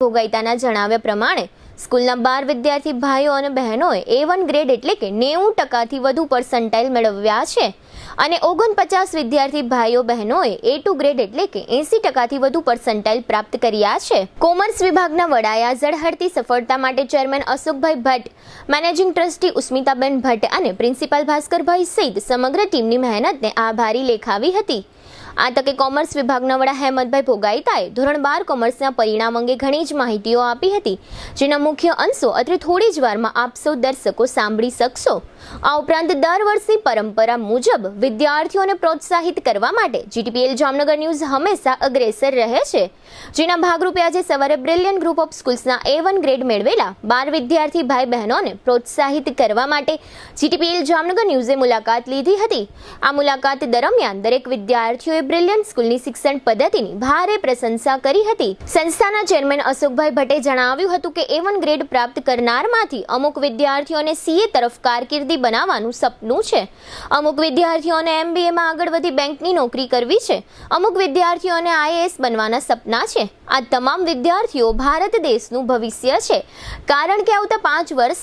ભોગાઈતાના જણાવ્યા પ્રમાણે સ્કૂલના 12 વિદ્યાર્થી ભાઈઓ અને બહેનોએ A1 ગ્રેડ એટલે કે 90% વધુ પર્સન્ટાઇલ મેળવ્યા છે અને 49 વિદ્યાર્થી ભાઈઓ બહેનોએ A2 ગ્રેડ એટલે કે 80% વધુ પર્સન્ટાઇલ પ્રાપ્ત કર્યા છે। કોમર્સ વિભાગના વડાએ ઝળહળતી સફળતા માટે ચેરમેન અશોકભાઈ ભટ્ટ, મેનેજિંગ ટ્રસ્ટી ઉસ્મિતાબેન ભટ્ટ અને પ્રિન્સિપાલ ભાસ્કરભાઈ સહિત સમગ્ર ટીમની મહેનતને આભારી લેખાવી હતી। આ તકે કોમર્સ વિભાગના વડા હેમંતભાઈ ભોગાઈતાએ ધોરણ 12 કોમર્સના પરિણામ અંગે ઘણી જ માહિતીઓ આપી હતી, જેના મુખ્ય અંશો અત્રે થોડી જ વારમાં આપ સૌ દર્શકો સાંભળી શકશો। આ ઉપરાંત દર વર્ષની પરંપરા મુજબ વિદ્યાર્થીઓને પ્રોત્સાહિત કરવા માટે GTPL જામનગર ન્યૂઝ હંમેશા અગ્રેસર રહે છે, જેના ભાગરૂપે આજે સવારે બ્રિલિયન્ટ ગ્રુપ ઓફ સ્કૂલ્સના A1 ગ્રેડ મેળવેલા 12 વિદ્યાર્થી ભાઈ બહેનોને પ્રોત્સાહિત કરવા માટે GTPL જામનગર ન્યૂઝે મુલાકાત લીધી હતી। આ મુલાકાત દરમિયાન દરેક વિદ્યાર્થીઓએ બ્રિલિયન્ટ સ્કૂલની શિક્ષણ પદ્ધતિની ભારે પ્રશંસા કરી હતી। સંસ્થાના ચેરમેન અશોકભાઈ ભટ્ટે જણાવ્યું હતું કે A1 ગ્રેડ પ્રાપ્ત કરનારમાંથી અમુક વિદ્યાર્થીઓને CA તરફ કારકિર્દી બનાવવાનું સપનું છે, અમુક વિદ્યાર્થીઓને MBAમાં આગળ વધી બેંકની નોકરી કરવી છે, અમુક વિદ્યાર્થીઓને IAS બનવાના સપના છે। આ તમામ વિદ્યાર્થીઓ ભારત દેશનું ભવિષ્ય છે, કારણ કે આવતા 5 વર્ષ